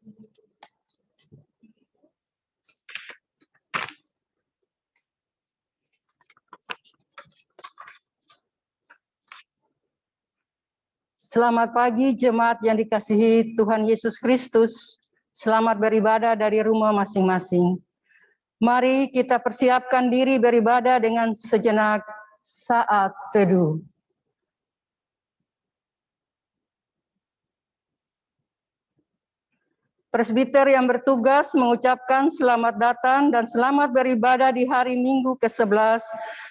Selamat pagi jemaat yang dikasihi Tuhan Yesus Kristus. Selamat beribadah dari rumah masing-masing. Mari kita persiapkan diri beribadah dengan sejenak saat teduh. Presbiter yang bertugas mengucapkan selamat datang dan selamat beribadah di hari Minggu ke-11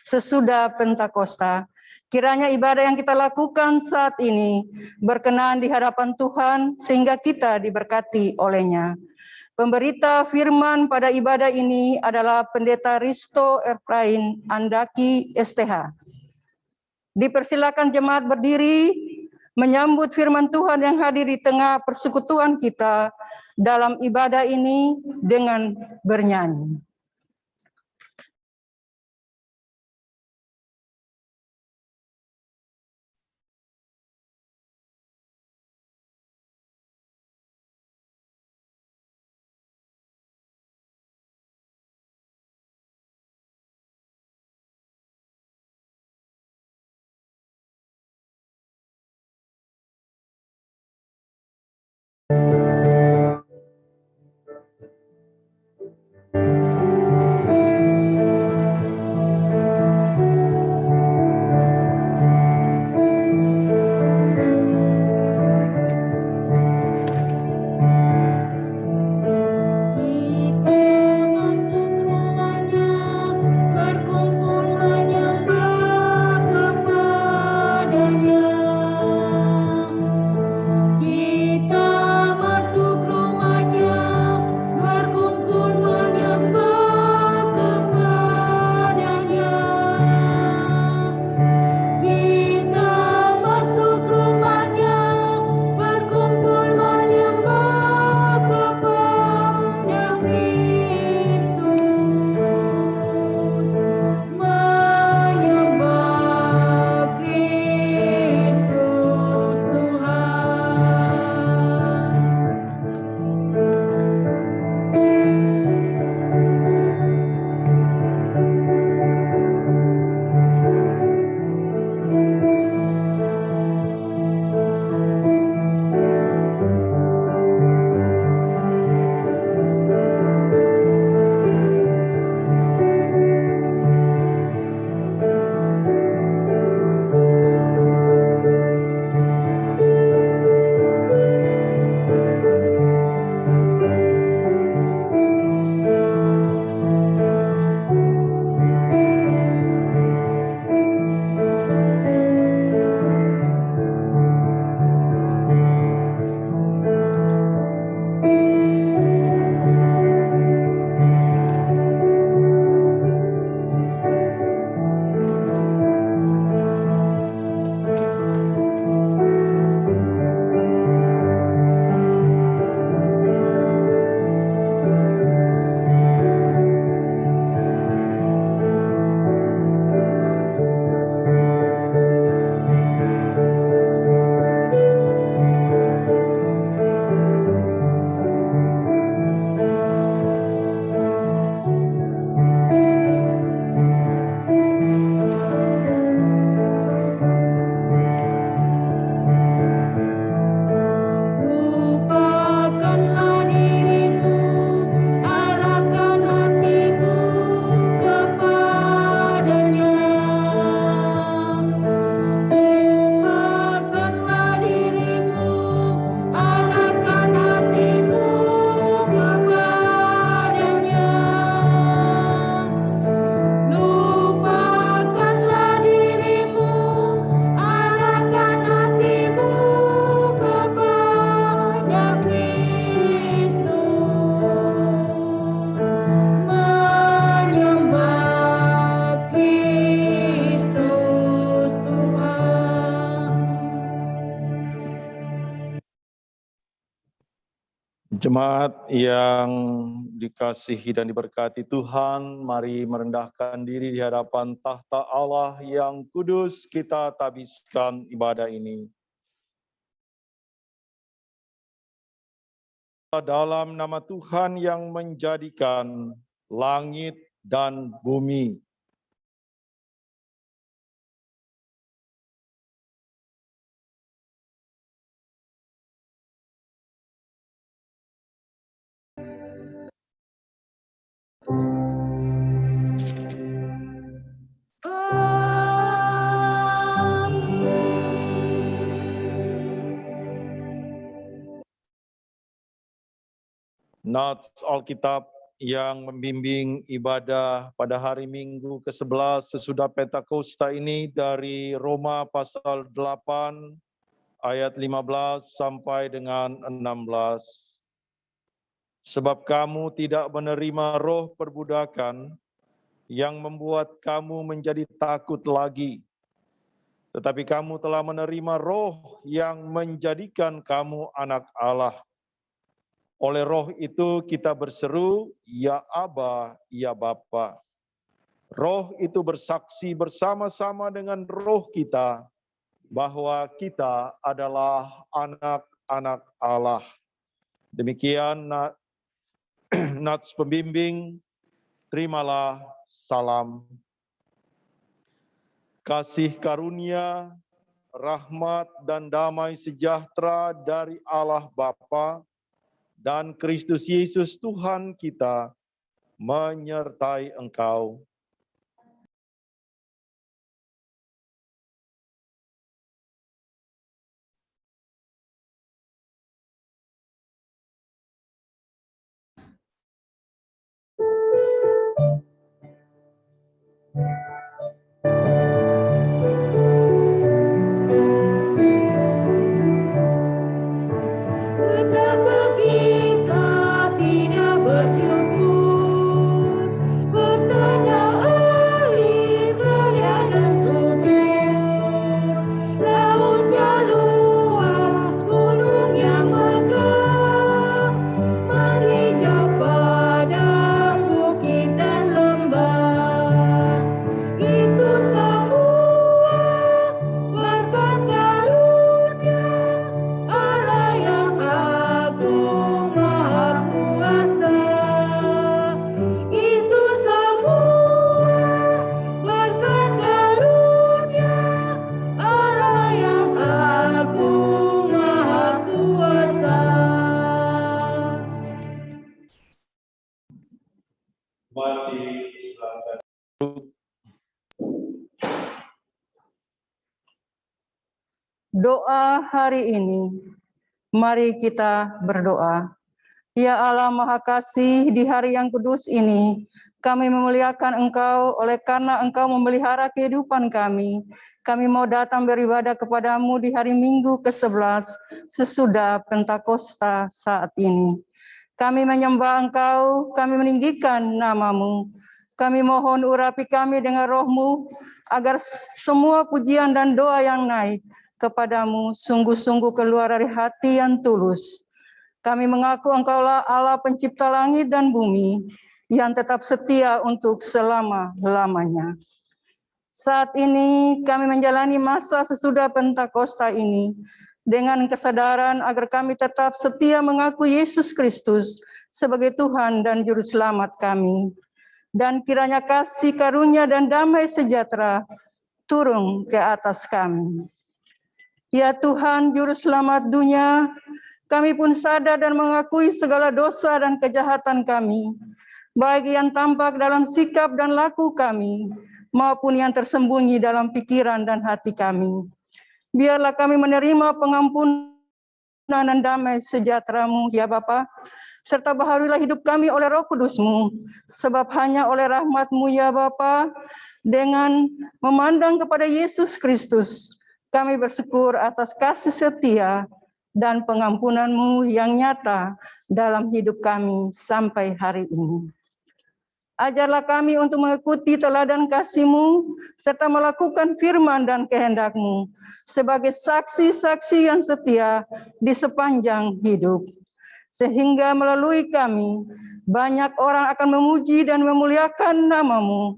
sesudah Pentakosta. Kiranya ibadah yang kita lakukan saat ini berkenan di hadapan Tuhan sehingga kita diberkati oleh-Nya. Pemberita firman pada ibadah ini adalah Pendeta Risto Efrain Andaki STH. Dipersilakan jemaat berdiri menyambut firman Tuhan yang hadir di tengah persekutuan kita dalam ibadah ini dengan bernyanyi. Jemaat yang dikasihi dan diberkati Tuhan, mari merendahkan diri di hadapan tahta Allah yang kudus, kita tabiskan ibadah ini. dalam nama Tuhan yang menjadikan langit dan bumi. Nats Alkitab yang membimbing ibadah pada hari Minggu ke-11 sesudah Pentakosta ini dari Roma pasal 8 ayat 15 sampai dengan 16. Sebab kamu tidak menerima roh perbudakan yang membuat kamu menjadi takut lagi, tetapi kamu telah menerima roh yang menjadikan kamu anak Allah. Oleh roh itu kita berseru, ya Aba, ya Bapa. Roh itu bersaksi bersama-sama dengan roh kita bahwa kita adalah anak-anak Allah. Demikian Nats pembimbing, terimalah salam. Kasih karunia, rahmat dan damai sejahtera dari Allah Bapa dan Kristus Yesus Tuhan kita menyertai engkau. Betapa kita tidak bersyukur, bertanda air kelihatan subur, lautnya luas, gunungnya megah, menghijau padang, bukit dan lembah. Itu semua berkat karunia Allah yang agung maha kuasa. Itu semua berkat karunia Allah yang agung maha kuasa. Doa hari ini, mari kita berdoa. Ya Allah Maha Kasih, di hari yang kudus ini, kami memuliakan Engkau oleh karena Engkau memelihara kehidupan kami. Kami mau datang beribadah kepadamu di hari Minggu ke-11 sesudah Pentakosta saat ini. Kami menyembah Engkau, kami meninggikan nama-Mu. Kami mohon urapi kami dengan roh-Mu, agar semua pujian dan doa yang naik kepadamu sungguh-sungguh keluar dari hati yang tulus. Kami mengaku Engkaulah Allah pencipta langit dan bumi, yang tetap setia untuk selama-lamanya. Saat ini kami menjalani masa sesudah Pentakosta ini, dengan kesadaran agar kami tetap setia mengaku Yesus Kristus sebagai Tuhan dan Juru Selamat kami. Dan kiranya kasih karunia dan damai sejahtera turun ke atas kami. Ya Tuhan, Juru Selamat dunia, kami pun sadar dan mengakui segala dosa dan kejahatan kami, baik yang tampak dalam sikap dan laku kami, maupun yang tersembunyi dalam pikiran dan hati kami. Biarlah kami menerima pengampunan dan damai sejahtera-Mu, ya Bapa, serta baharuilah hidup kami oleh Roh Kudus-Mu, sebab hanya oleh rahmat-Mu, ya Bapa, dengan memandang kepada Yesus Kristus, kami bersyukur atas kasih setia dan pengampunan-Mu yang nyata dalam hidup kami sampai hari ini. Ajarlah kami untuk mengikuti teladan kasih-Mu, serta melakukan firman dan kehendak-Mu, sebagai saksi-saksi yang setia di sepanjang hidup. Sehingga melalui kami, banyak orang akan memuji dan memuliakan nama-Mu.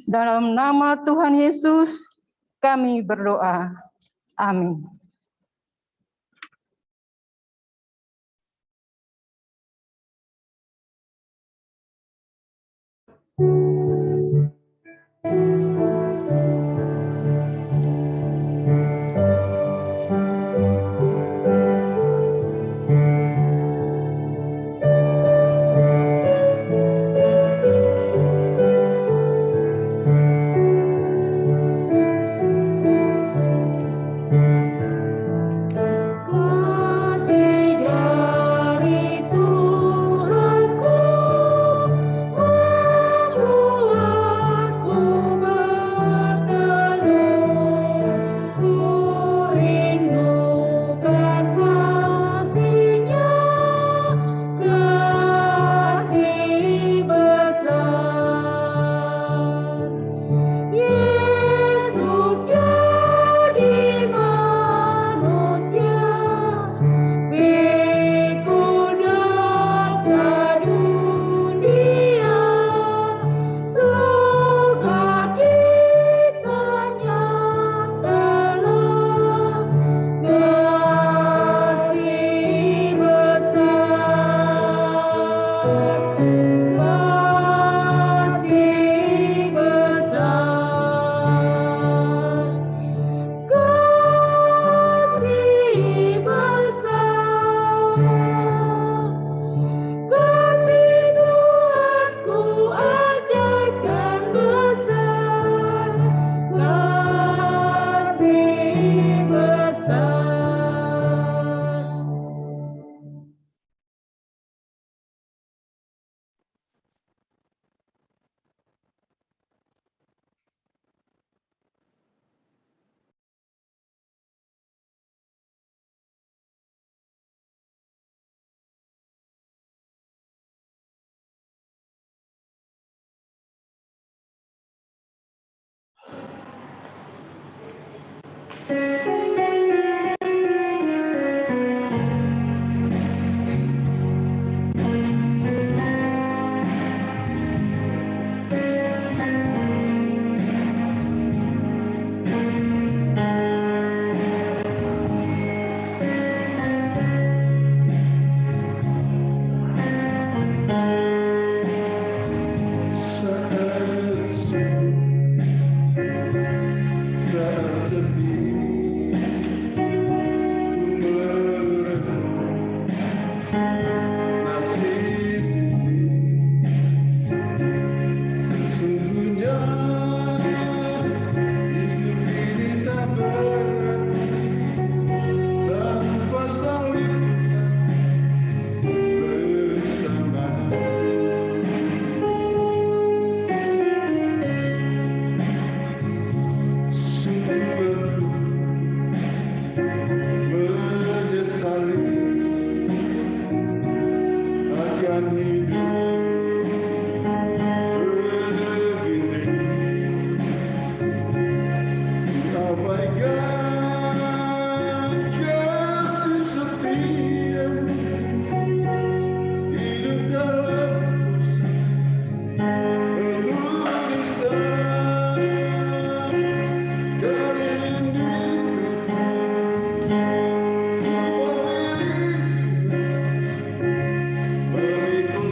Dalam nama Tuhan Yesus, kami berdoa. Amin. Kasih dari Tuhanku membuatku bertelur. Ku rindukan kasih-Nya, kasih besar. Yesus jadi manusia, pikul dosa dunia, sukacitanya telah kasih besar, kasih besar, kasih besar. Kasih Tuhanku ajaib dan besar, kasih besar. Beriku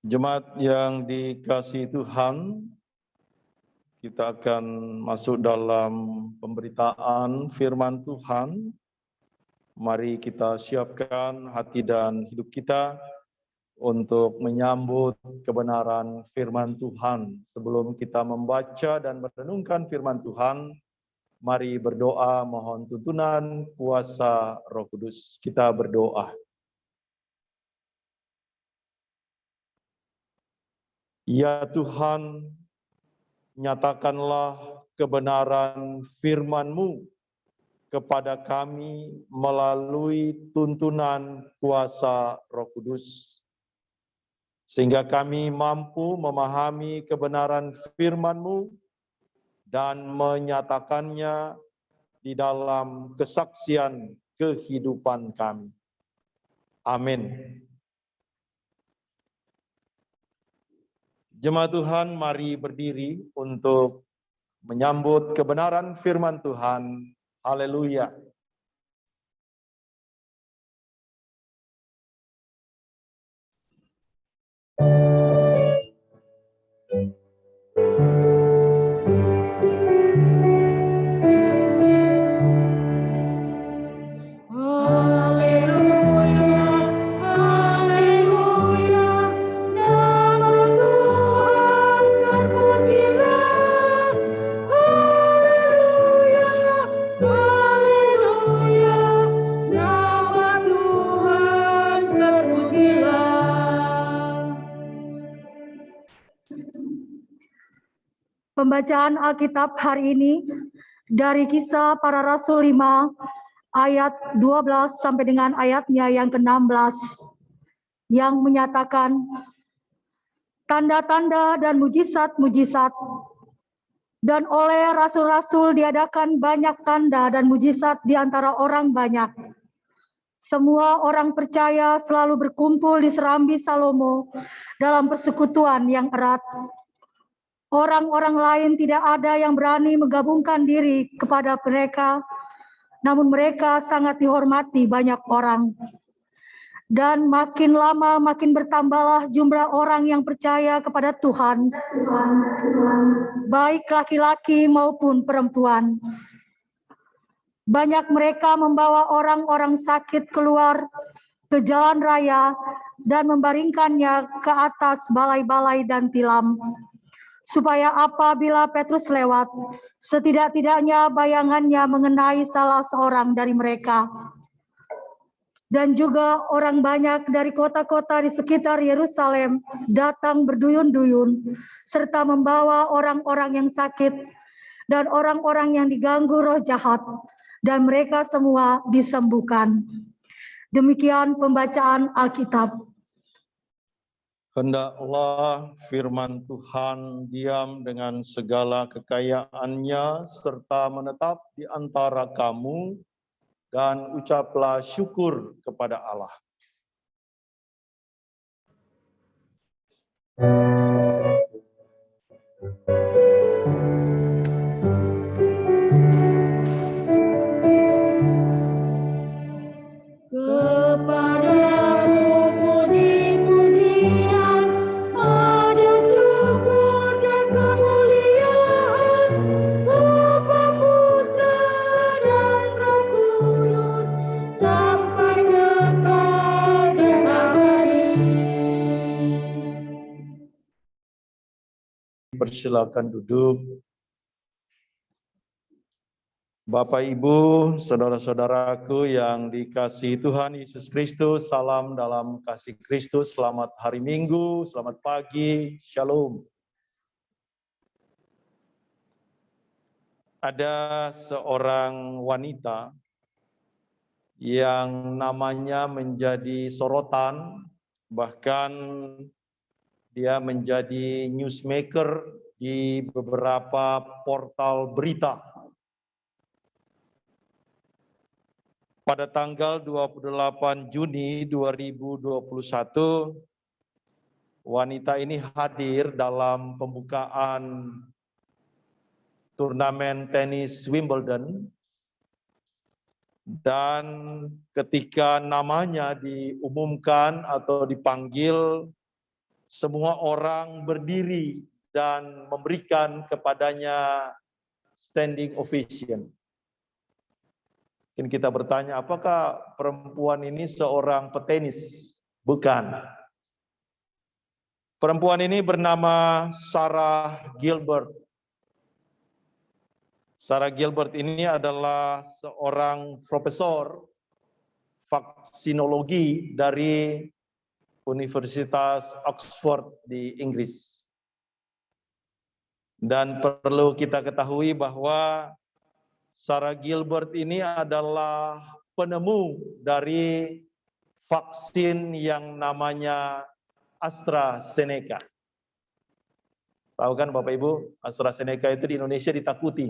Jemaat yang dikasihi Tuhan, kita akan masuk dalam pemberitaan firman Tuhan. Mari kita siapkan hati dan hidup kita untuk menyambut kebenaran firman Tuhan. Sebelum kita membaca dan merenungkan firman Tuhan, mari berdoa mohon tuntunan kuasa Roh Kudus. Kita berdoa. Ya Tuhan, nyatakanlah kebenaran firman-Mu kepada kami melalui tuntunan kuasa Roh Kudus, sehingga kami mampu memahami kebenaran firman-Mu dan menyatakannya di dalam kesaksian kehidupan kami. Amin. Jemaat Tuhan, mari berdiri untuk menyambut kebenaran firman Tuhan. Haleluya. Haleluya, haleluya, nama Tuhan terpujilah. Haleluya, haleluya, nama Tuhan terpujilah. Pembacaan Alkitab hari ini dari Kisah Para Rasul 5 ayat 12 sampai dengan ayatnya yang ke-16 yang menyatakan tanda-tanda dan mujizat-mujizat. Dan oleh rasul-rasul diadakan banyak tanda dan mujizat di antara orang banyak. Semua orang percaya selalu berkumpul di serambi Salomo dalam persekutuan yang erat. Orang-orang lain tidak ada yang berani menggabungkan diri kepada mereka, namun mereka sangat dihormati banyak orang. Dan makin lama makin bertambahlah jumlah orang yang percaya kepada Tuhan, baik laki-laki maupun perempuan. Banyak mereka membawa orang-orang sakit keluar ke jalan raya dan membaringkannya ke atas balai-balai dan tilam, supaya apabila Petrus lewat, setidak-tidaknya bayangannya mengenai salah seorang dari mereka. Dan juga orang banyak dari kota-kota di sekitar Yerusalem datang berduyun-duyun, serta membawa orang-orang yang sakit dan orang-orang yang diganggu roh jahat, dan mereka semua disembuhkan. Demikian pembacaan Alkitab. Hendaklah firman Tuhan diam dengan segala kekayaannya serta menetap di antara kamu, dan ucaplah syukur kepada Allah. Kepadamu puji-pujian, ada syukur dan kemuliaan, Bapa, Putra, dan Roh Kudus, sampai kekal dan abadi. Persilakan duduk. Bapak, Ibu, saudara-saudaraku yang dikasihi Tuhan Yesus Kristus, salam dalam kasih Kristus, selamat hari Minggu, selamat pagi, shalom. Ada seorang wanita yang namanya menjadi sorotan, bahkan dia menjadi newsmaker di beberapa portal berita. Pada tanggal 28 Juni 2021, wanita ini hadir dalam pembukaan turnamen tenis Wimbledon, dan ketika namanya diumumkan atau dipanggil semua orang berdiri dan memberikan kepadanya standing ovation. Mungkin kita bertanya, apakah perempuan ini seorang petenis? Bukan. Perempuan ini bernama Sarah Gilbert. Sarah Gilbert ini adalah seorang profesor vaksinologi dari Universitas Oxford di Inggris. Dan perlu kita ketahui bahwa Sarah Gilbert ini adalah penemu dari vaksin yang namanya AstraZeneca. Tahu kan Bapak Ibu, AstraZeneca itu di Indonesia ditakuti.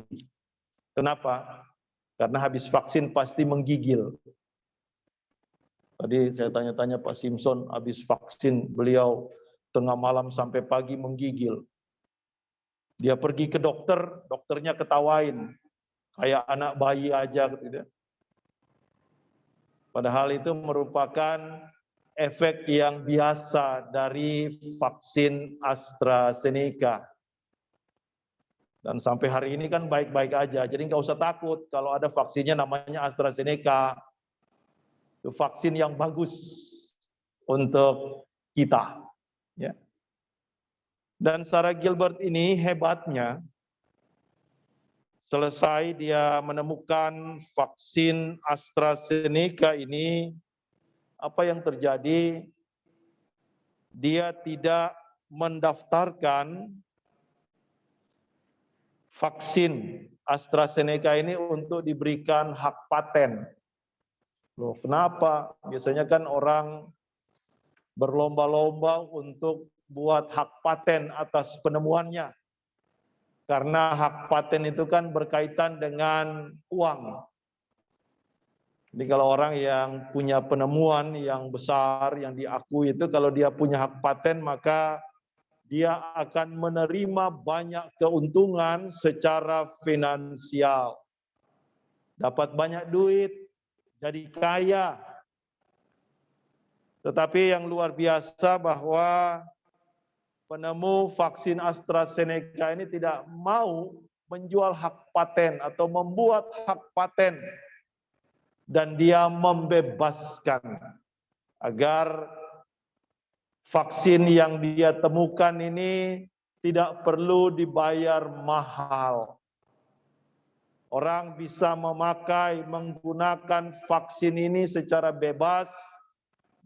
Kenapa? Karena habis vaksin pasti menggigil. Tadi saya tanya-tanya Pak Simpson, habis vaksin beliau tengah malam sampai pagi menggigil. Dia pergi ke dokter, dokternya ketawain. Kayak anak bayi aja gitu. Padahal itu merupakan efek yang biasa dari vaksin AstraZeneca. Dan sampai hari ini kan baik-baik aja, jadi nggak usah takut kalau ada vaksinnya namanya AstraZeneca. Itu vaksin yang bagus untuk kita. Ya. Dan Sarah Gilbert ini hebatnya, selesai dia menemukan vaksin AstraZeneca ini, apa yang terjadi? Dia tidak mendaftarkan vaksin AstraZeneca ini untuk diberikan hak paten. Loh, kenapa? Biasanya kan orang berlomba-lomba untuk buat hak paten atas penemuannya. Karena hak paten itu kan berkaitan dengan uang. Jadi kalau orang yang punya penemuan yang besar, yang diakui itu, kalau dia punya hak paten, maka dia akan menerima banyak keuntungan secara finansial. Dapat banyak duit, jadi kaya. Tetapi yang luar biasa bahwa penemu vaksin AstraZeneca ini tidak mau menjual hak paten atau membuat hak paten. Dan dia membebaskan agar vaksin yang dia temukan ini tidak perlu dibayar mahal. Orang bisa memakai, menggunakan vaksin ini secara bebas,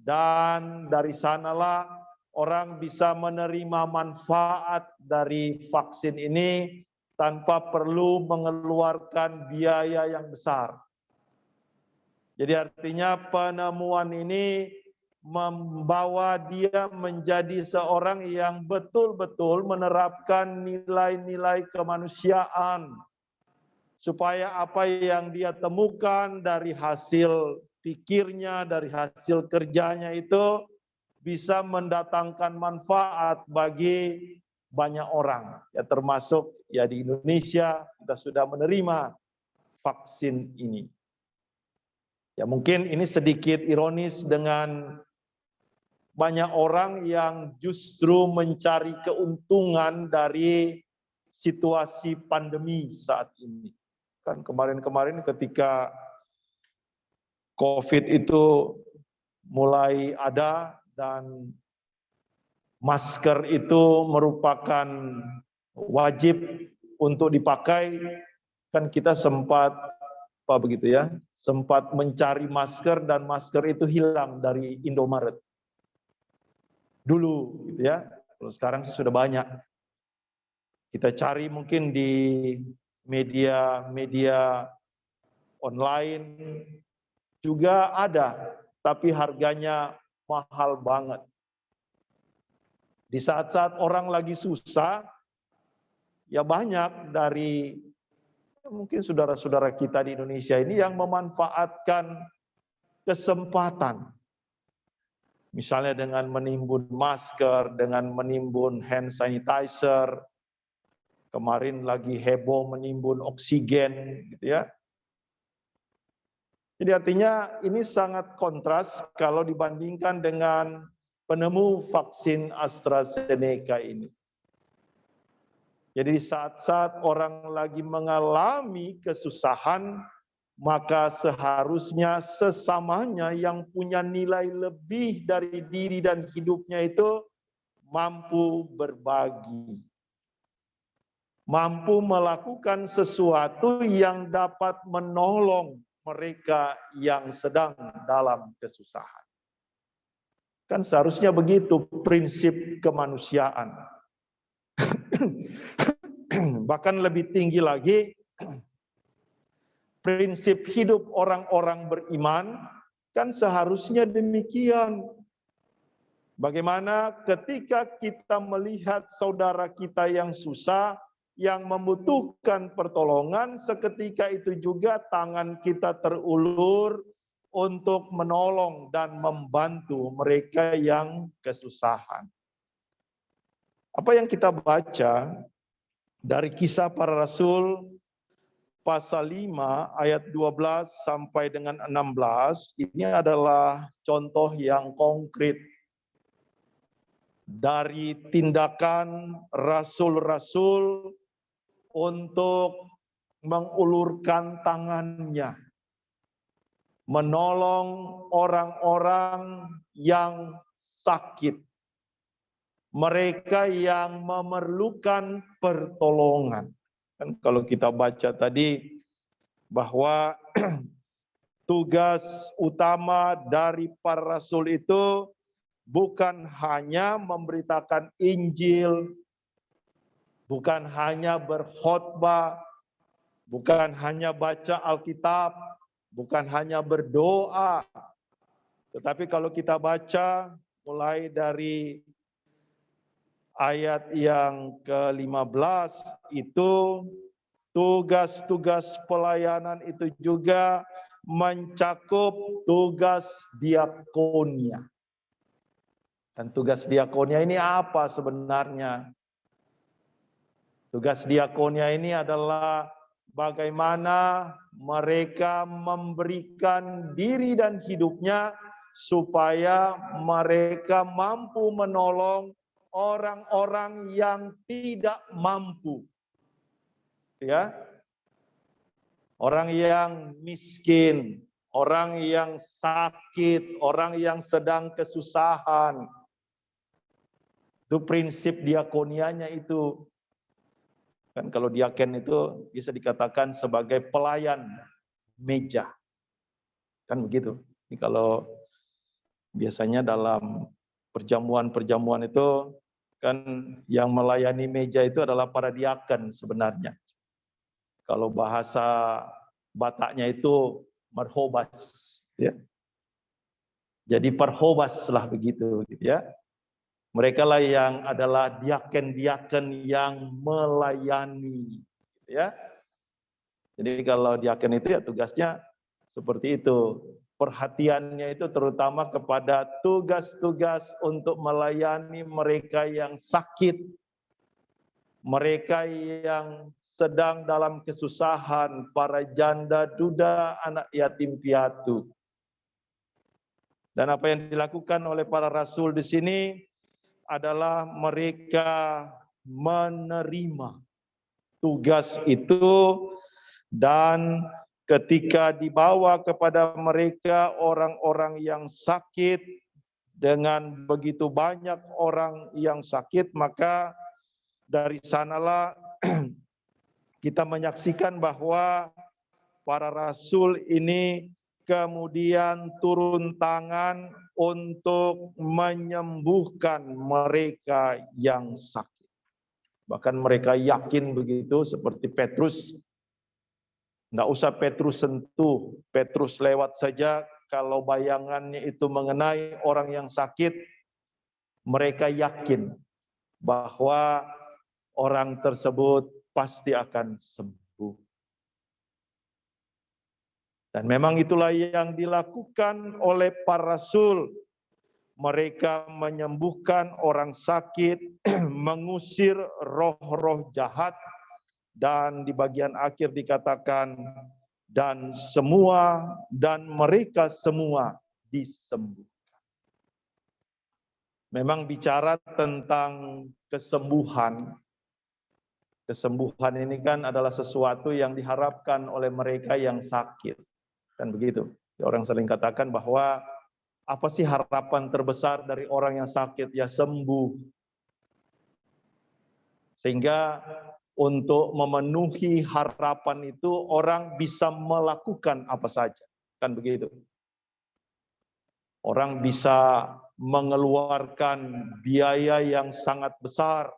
dan dari sanalah orang bisa menerima manfaat dari vaksin ini tanpa perlu mengeluarkan biaya yang besar. Jadi artinya penemuan ini membawa dia menjadi seorang yang betul-betul menerapkan nilai-nilai kemanusiaan. Supaya apa yang dia temukan dari hasil pikirnya, dari hasil kerjanya itu bisa mendatangkan manfaat bagi banyak orang. Ya termasuk ya di Indonesia kita sudah menerima vaksin ini. Ya mungkin ini sedikit ironis dengan banyak orang yang justru mencari keuntungan dari situasi pandemi saat ini. Kan kemarin-kemarin ketika COVID itu mulai ada dan masker itu merupakan wajib untuk dipakai, kan kita sempat sempat mencari masker dan masker itu hilang dari Indomaret. Dulu gitu ya. Kalau sekarang sudah banyak. Kita cari mungkin di media online juga ada, tapi harganya mahal banget. Di saat-saat orang lagi susah, ya banyak dari mungkin saudara-saudara kita di Indonesia ini yang memanfaatkan kesempatan. Misalnya dengan menimbun masker, dengan menimbun hand sanitizer, kemarin lagi heboh menimbun oksigen, gitu ya. Jadi artinya ini sangat kontras kalau dibandingkan dengan penemu vaksin AstraZeneca ini. Jadi saat-saat orang lagi mengalami kesusahan, maka seharusnya sesamanya yang punya nilai lebih dari diri dan hidupnya itu mampu berbagi. Mampu melakukan sesuatu yang dapat menolong mereka yang sedang dalam kesusahan. Kan seharusnya begitu prinsip kemanusiaan. Bahkan lebih tinggi lagi, prinsip hidup orang-orang beriman kan seharusnya demikian. Bagaimana ketika kita melihat saudara kita yang susah, yang membutuhkan pertolongan, seketika itu juga tangan kita terulur untuk menolong dan membantu mereka yang kesusahan. Apa yang kita baca dari Kisah Para Rasul pasal 5 ayat 12 sampai dengan 16, ini adalah contoh yang konkret dari tindakan rasul-rasul untuk mengulurkan tangannya, menolong orang-orang yang sakit, mereka yang memerlukan pertolongan. Kan kalau kita baca tadi bahwa tugas utama dari para rasul itu bukan hanya memberitakan Injil, bukan hanya berkhotbah, bukan hanya baca Alkitab, bukan hanya berdoa. Tetapi kalau kita baca mulai dari ayat yang ke-15 itu tugas-tugas pelayanan itu juga mencakup tugas diakonia. Dan tugas diakonia ini apa sebenarnya? Tugas diakonia ini adalah bagaimana mereka memberikan diri dan hidupnya supaya mereka mampu menolong orang-orang yang tidak mampu. Ya. Orang yang miskin, orang yang sakit, orang yang sedang kesusahan. Itu prinsip diakonianya itu. Kan kalau diaken itu bisa dikatakan sebagai pelayan meja. Kan begitu. Ini kalau biasanya dalam perjamuan-perjamuan itu kan yang melayani meja itu adalah para diaken sebenarnya. Kalau bahasa Bataknya itu marhobas, ya. Jadi parhobas lah begitu, gitu ya. Mereka lah yang adalah diaken-diaken yang melayani, gitu ya. Jadi kalau diaken itu ya tugasnya seperti itu. Perhatiannya itu terutama kepada tugas-tugas untuk melayani mereka yang sakit, mereka yang sedang dalam kesusahan, para janda, duda, anak yatim piatu. Dan apa yang dilakukan oleh para rasul di sini adalah mereka menerima tugas itu, dan ketika dibawa kepada mereka orang-orang yang sakit, dengan begitu banyak orang yang sakit, maka dari sanalah kita menyaksikan bahwa para rasul ini kemudian turun tangan untuk menyembuhkan mereka yang sakit. Bahkan mereka yakin begitu, seperti Petrus. Nggak usah Petrus sentuh, Petrus lewat saja. Kalau bayangannya itu mengenai orang yang sakit, mereka yakin bahwa orang tersebut pasti akan sembuh. Dan memang itulah yang dilakukan oleh para rasul. Mereka menyembuhkan orang sakit, mengusir roh-roh jahat, dan di bagian akhir dikatakan, dan mereka semua disembuhkan. memang bicara tentang kesembuhan. Kesembuhan ini kan adalah sesuatu yang diharapkan oleh mereka yang sakit. Kan begitu. Orang sering katakan bahwa apa sih harapan terbesar dari orang yang sakit? Ya sembuh. Sehingga untuk memenuhi harapan itu orang bisa melakukan apa saja. Kan begitu. Orang bisa mengeluarkan biaya yang sangat besar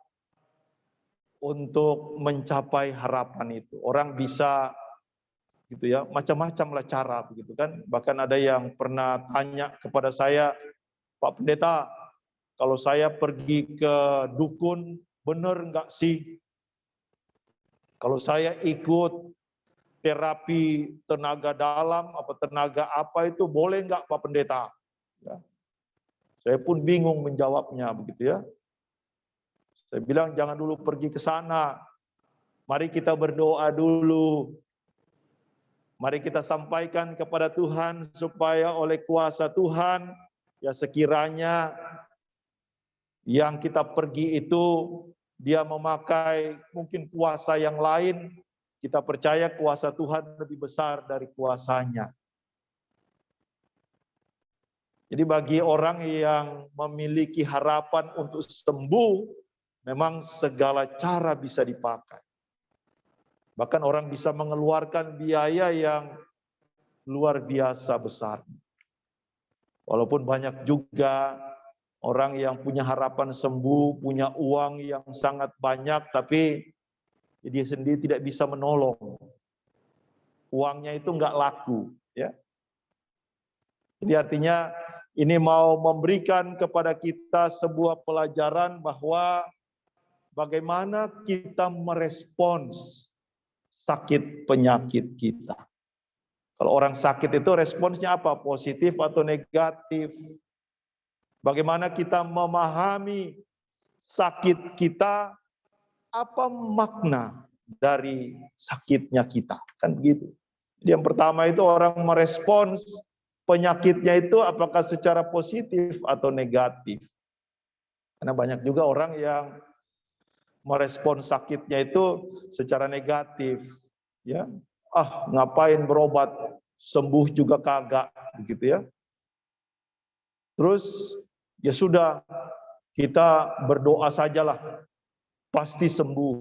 untuk mencapai harapan itu. Orang bisa gitu ya, macam-macam lah cara begitu kan. Bahkan ada yang pernah tanya kepada saya, Pak Pendeta, kalau saya pergi ke dukun, benar enggak sih? Kalau saya ikut terapi tenaga dalam, tenaga apa itu, boleh enggak Pak Pendeta? Ya. Saya pun bingung menjawabnya begitu ya. Saya bilang jangan dulu pergi ke sana. Mari kita berdoa dulu. Mari kita sampaikan kepada Tuhan supaya oleh kuasa Tuhan ya sekiranya yang kita pergi itu dia memakai mungkin kuasa yang lain, kita percaya kuasa Tuhan lebih besar dari kuasanya. Jadi bagi orang yang memiliki harapan untuk sembuh, memang segala cara bisa dipakai. Bahkan orang bisa mengeluarkan biaya yang luar biasa besar. Walaupun banyak juga orang yang punya harapan sembuh, punya uang yang sangat banyak, tapi dia sendiri tidak bisa menolong. Uangnya itu enggak laku. Ya. Jadi artinya ini mau memberikan kepada kita sebuah pelajaran bahwa bagaimana kita merespons sakit penyakit kita. Kalau orang sakit itu responsnya apa? Positif atau negatif? Bagaimana kita memahami sakit kita? Apa makna dari sakitnya kita? Kan begitu. Jadi yang pertama itu orang merespons penyakitnya itu apakah secara positif atau negatif. Karena banyak juga orang yang merespon sakitnya itu secara negatif, ya. Ah, ngapain berobat, sembuh juga kagak, begitu ya. Terus ya sudah, kita berdoa sajalah, pasti sembuh,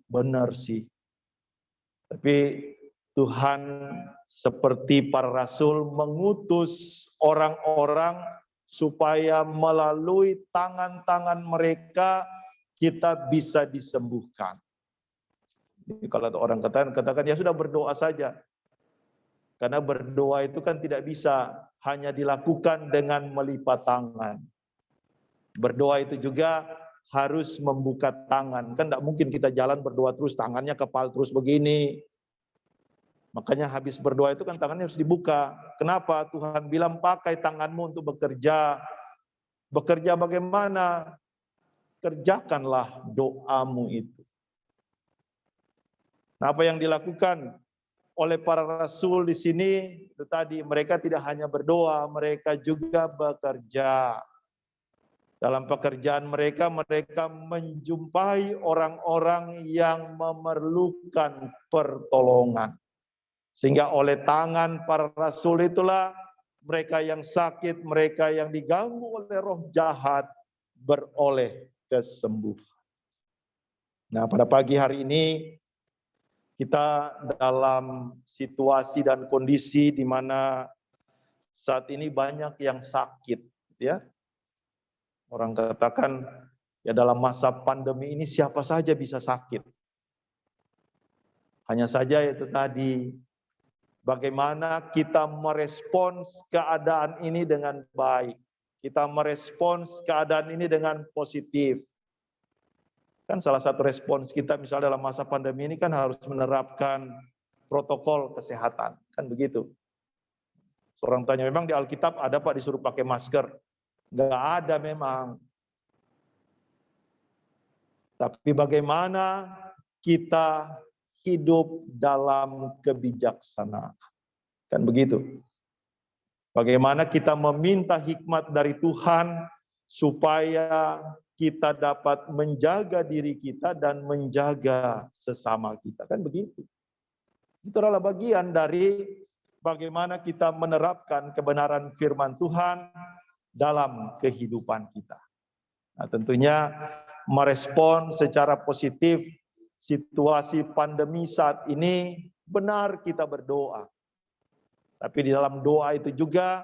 benar sih. Tapi Tuhan seperti para rasul mengutus orang-orang supaya melalui tangan-tangan mereka kita bisa disembuhkan. Jadi kalau orang katakan ya sudah berdoa saja. Karena berdoa itu kan tidak bisa hanya dilakukan dengan melipat tangan. Berdoa itu juga harus membuka tangan. Kan tidak mungkin kita jalan berdoa terus tangannya kepal terus begini. Makanya habis berdoa itu kan tangannya harus dibuka. Kenapa? Tuhan bilang pakai tanganmu untuk bekerja. Bekerja bagaimana? Kerjakanlah doamu itu. Nah, apa yang dilakukan oleh para rasul di sini itu tadi, mereka tidak hanya berdoa, mereka juga bekerja. Dalam pekerjaan mereka, mereka menjumpai orang-orang yang memerlukan pertolongan. Sehingga oleh tangan para rasul itulah mereka yang sakit, mereka yang diganggu oleh roh jahat beroleh kesembuhan. Nah, pada pagi hari ini kita dalam situasi dan kondisi di mana saat ini banyak yang sakit, ya. Orang katakan ya dalam masa pandemi ini siapa saja bisa sakit. Hanya saja itu tadi, bagaimana kita merespons keadaan ini dengan baik. Kita merespons keadaan ini dengan positif. Kan salah satu respons kita misalnya dalam masa pandemi ini kan harus menerapkan protokol kesehatan. Kan begitu. Seorang tanya, memang di Alkitab ada Pak disuruh pakai masker? Enggak ada memang. Tapi bagaimana kita hidup dalam kebijaksanaan. Kan begitu. Bagaimana kita meminta hikmat dari Tuhan supaya kita dapat menjaga diri kita dan menjaga sesama kita. Kan begitu. Itu adalah bagian dari bagaimana kita menerapkan kebenaran firman Tuhan dalam kehidupan kita. Nah, tentunya merespon secara positif situasi pandemi saat ini, benar kita berdoa. Tapi di dalam doa itu juga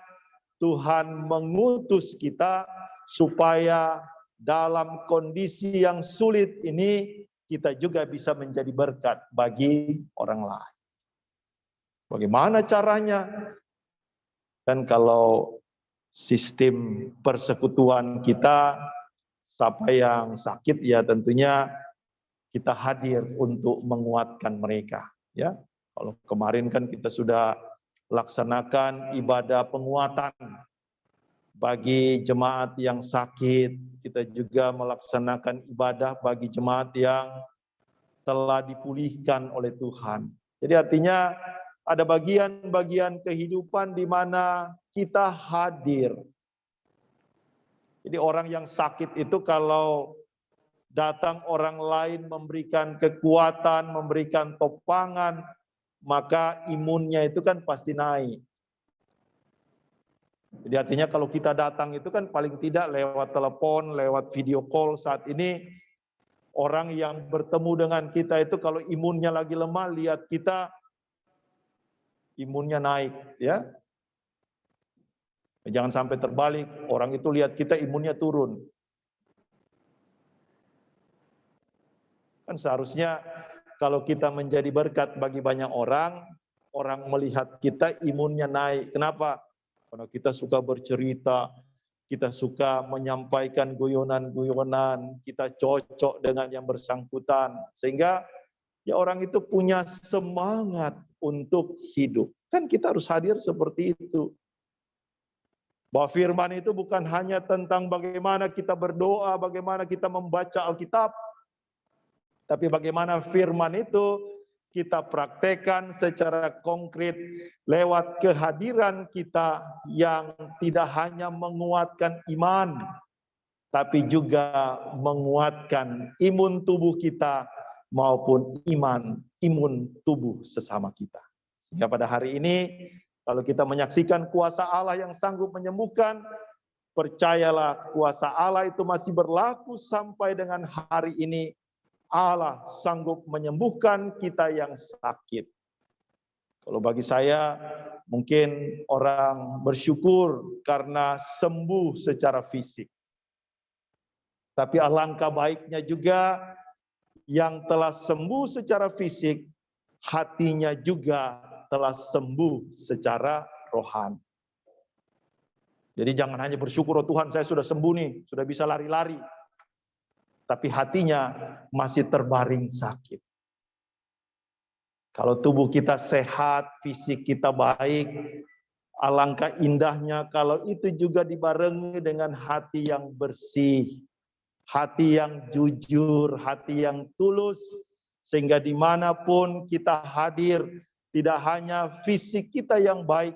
Tuhan mengutus kita supaya dalam kondisi yang sulit ini kita juga bisa menjadi berkat bagi orang lain. Bagaimana caranya? Dan kalau sistem persekutuan kita, siapa yang sakit ya tentunya kita hadir untuk menguatkan mereka. Ya, kalau kemarin kan kita sudah laksanakan ibadah penguatan bagi jemaat yang sakit. Kita juga melaksanakan ibadah bagi jemaat yang telah dipulihkan oleh Tuhan. Jadi artinya ada bagian-bagian kehidupan di mana kita hadir. Jadi orang yang sakit itu kalau datang orang lain memberikan kekuatan, memberikan topangan, maka imunnya itu kan pasti naik. Jadi artinya kalau kita datang itu kan paling tidak lewat telepon, lewat video call saat ini, orang yang bertemu dengan kita itu kalau imunnya lagi lemah, lihat kita, imunnya naik, ya. Jangan sampai terbalik, orang itu lihat kita imunnya turun. Kan seharusnya kalau kita menjadi berkat bagi banyak orang, orang melihat kita imunnya naik. Kenapa? Karena kita suka bercerita, kita suka menyampaikan guyonan-guyonan, kita cocok dengan yang bersangkutan. Sehingga ya orang itu punya semangat untuk hidup. Kan kita harus hadir seperti itu. Bahwa firman itu bukan hanya tentang bagaimana kita berdoa, bagaimana kita membaca Alkitab, tapi bagaimana firman itu kita praktekkan secara konkret lewat kehadiran kita yang tidak hanya menguatkan iman, tapi juga menguatkan imun tubuh kita maupun imun tubuh sesama kita. Sehingga pada hari ini, kalau kita menyaksikan kuasa Allah yang sanggup menyembuhkan, percayalah kuasa Allah itu masih berlaku sampai dengan hari ini. Allah sanggup menyembuhkan kita yang sakit. Kalau bagi saya, mungkin orang bersyukur karena sembuh secara fisik. Tapi alangkah baiknya juga yang telah sembuh secara fisik, hatinya juga telah sembuh secara rohani. Jadi jangan hanya bersyukur, oh Tuhan saya sudah sembuh nih, sudah bisa lari-lari. Tapi hatinya masih terbaring sakit. Kalau tubuh kita sehat, fisik kita baik, alangkah indahnya kalau itu juga dibarengi dengan hati yang bersih, hati yang jujur, hati yang tulus, sehingga dimanapun kita hadir, tidak hanya fisik kita yang baik,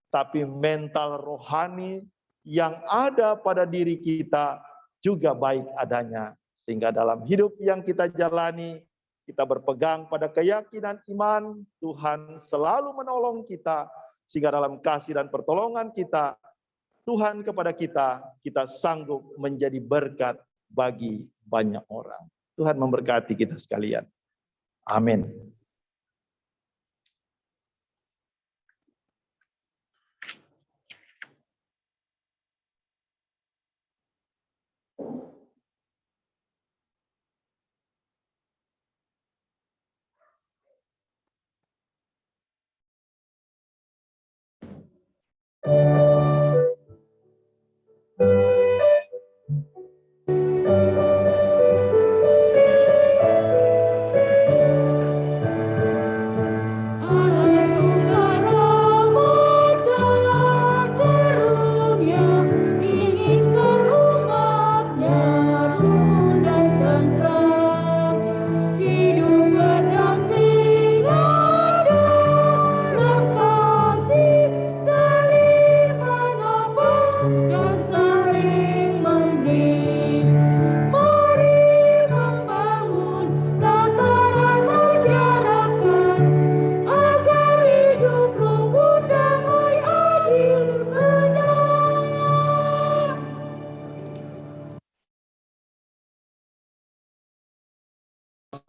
tapi mental rohani yang ada pada diri kita juga baik adanya. Sehingga dalam hidup yang kita jalani, kita berpegang pada keyakinan iman, Tuhan selalu menolong kita, sehingga dalam kasih dan pertolongan kita, Tuhan kepada kita, kita sanggup menjadi berkat bagi banyak orang. Tuhan memberkati kita sekalian. Amin.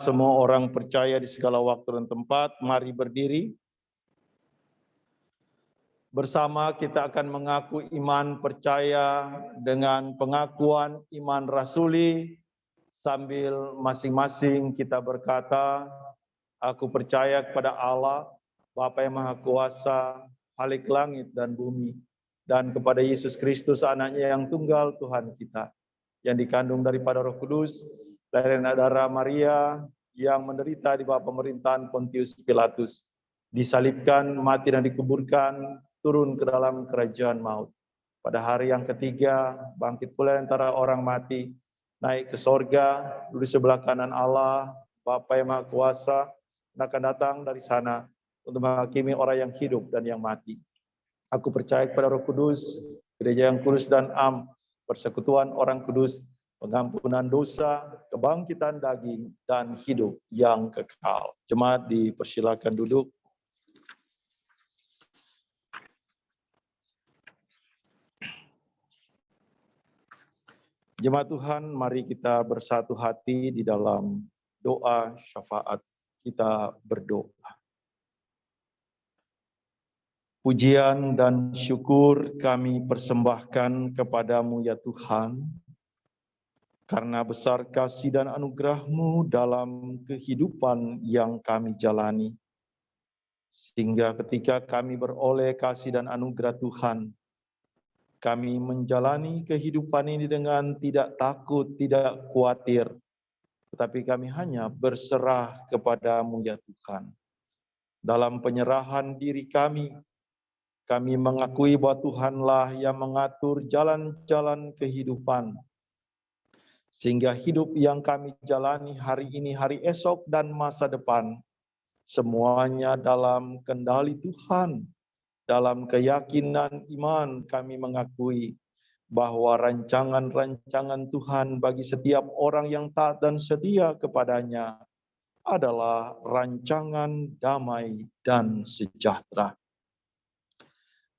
semua orang percaya di segala waktu dan tempat, mari berdiri. Bersama kita akan mengaku iman percaya dengan pengakuan iman rasuli, sambil masing-masing kita berkata, aku percaya kepada Allah, Bapa yang Maha Kuasa, Khalik langit dan bumi, dan kepada Yesus Kristus anaknya yang tunggal Tuhan kita, yang dikandung daripada Roh Kudus, dari darah Maria, yang menderita di bawah pemerintahan Pontius Pilatus, disalibkan, mati dan dikuburkan, turun ke dalam kerajaan maut. Pada hari yang ketiga, bangkit pula antara orang mati, naik ke sorga, duduk sebelah kanan Allah, Bapa yang Maha Kuasa, dan akan datang dari sana untuk menghakimi orang yang hidup dan yang mati. Aku percaya kepada Roh Kudus, gereja yang kudus dan am, persekutuan orang kudus, pengampunan dosa, kebangkitan daging, dan hidup yang kekal. Jemaat dipersilakan duduk. Jemaat Tuhan, mari kita bersatu hati di dalam doa syafaat. Kita berdoa. Pujian dan syukur kami persembahkan kepadamu ya Tuhan, karena besar kasih dan anugerah-Mu dalam kehidupan yang kami jalani. Sehingga ketika kami beroleh kasih dan anugerah Tuhan, kami menjalani kehidupan ini dengan tidak takut, tidak khawatir, tetapi kami hanya berserah kepada-Mu ya Tuhan. Dalam penyerahan diri kami mengakui bahwa Tuhanlah yang mengatur jalan-jalan kehidupan, sehingga hidup yang kami jalani hari ini, hari esok, dan masa depan, semuanya dalam kendali Tuhan. Dalam keyakinan iman kami mengakui bahwa rancangan-rancangan Tuhan bagi setiap orang yang taat dan setia kepadanya adalah rancangan damai dan sejahtera.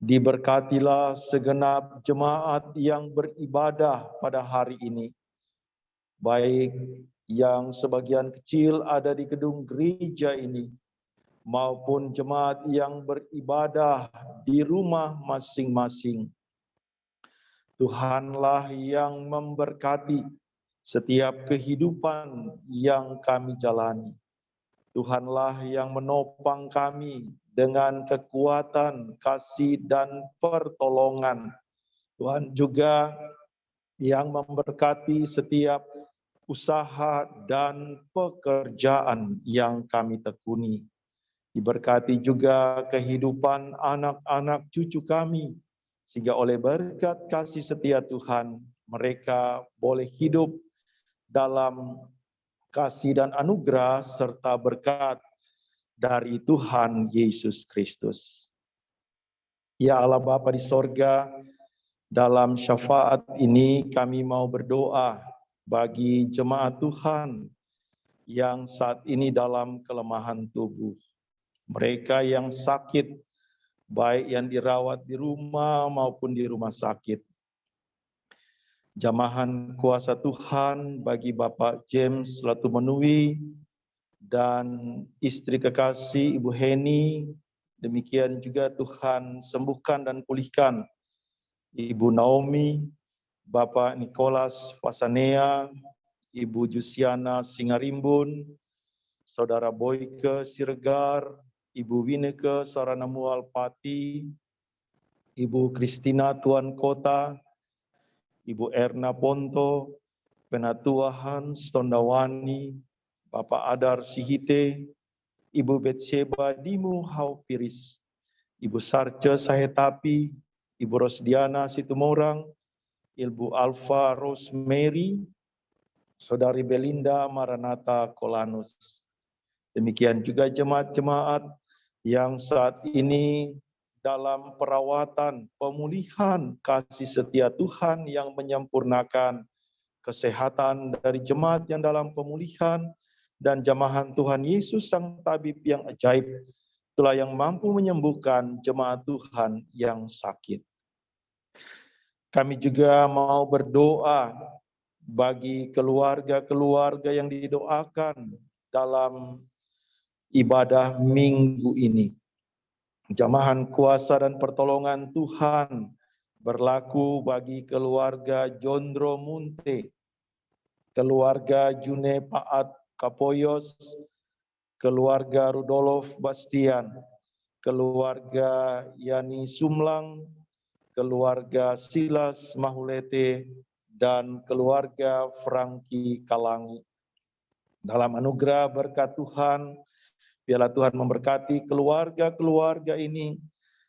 Diberkatilah segenap jemaat yang beribadah pada hari ini, baik yang sebagian kecil ada di gedung gereja ini, maupun jemaat yang beribadah di rumah masing-masing. Tuhanlah yang memberkati setiap kehidupan yang kami jalani. Tuhanlah yang menopang kami dengan kekuatan, kasih, dan pertolongan. Tuhan juga yang memberkati setiap usaha dan pekerjaan yang kami tekuni. Diberkati juga kehidupan anak-anak cucu kami, sehingga oleh berkat kasih setia Tuhan, mereka boleh hidup dalam kasih dan anugerah serta berkat dari Tuhan Yesus Kristus. Ya Allah Bapa di sorga, dalam syafaat ini kami mau berdoa bagi jemaat Tuhan yang saat ini dalam kelemahan tubuh. Mereka yang sakit, baik yang dirawat di rumah maupun di rumah sakit. Jamahan kuasa Tuhan bagi Bapak James Latumenui dan istri kekasih Ibu Heni, demikian juga Tuhan sembuhkan dan pulihkan Ibu Naomi, Bapak Nicholas Pasanea, Ibu Jusiana Singarimbun, Saudara Boyke Siregar, Ibu Wineke Saranamual Pati, Ibu Kristina Tuan Kota, Ibu Erna Ponto, Penatua Hans Tondawani, Bapak Adar Sihite, Ibu Betseba Dimu Haupiris, Ibu Sarce Sahetapi, Ibu Rosdiana Situmorang, Ibu Alfa Rosemary, Saudari Belinda Maranatha Kolanus. Demikian juga jemaat-jemaat yang saat ini dalam perawatan, pemulihan kasih setia Tuhan yang menyempurnakan kesehatan dari jemaat yang dalam pemulihan, dan jamahan Tuhan Yesus Sang Tabib yang ajaib, itulah yang mampu menyembuhkan jemaat Tuhan yang sakit. Kami juga mau berdoa bagi keluarga-keluarga yang didoakan dalam ibadah minggu ini. Jamahan kuasa dan pertolongan Tuhan berlaku bagi keluarga Jondro Munte, keluarga June Paat Kapoyos, keluarga Rudolf Bastian, keluarga Yani Sumlang, keluarga Silas Mahulete, dan keluarga Franky Kalangi. Dalam anugerah berkat Tuhan, biarlah Tuhan memberkati keluarga-keluarga ini,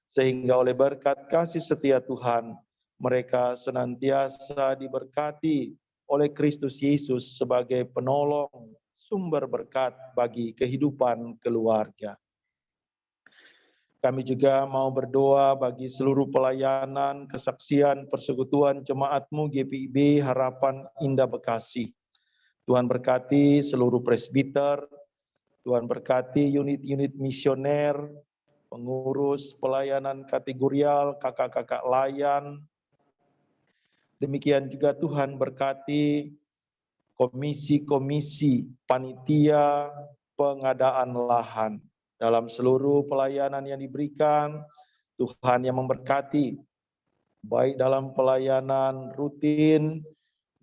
sehingga oleh berkat kasih setia Tuhan, mereka senantiasa diberkati oleh Kristus Yesus sebagai penolong, sumber berkat bagi kehidupan keluarga. Kami juga mau berdoa bagi seluruh pelayanan, kesaksian, persekutuan jemaatmu GPIB Harapan Indah Bekasi. Tuhan berkati seluruh presbiter, Tuhan berkati unit-unit misioner, pengurus pelayanan kategorial, kakak-kakak layan. Demikian juga Tuhan berkati komisi-komisi panitia pengadaan lahan. Dalam seluruh pelayanan yang diberikan, Tuhan yang memberkati, baik dalam pelayanan rutin,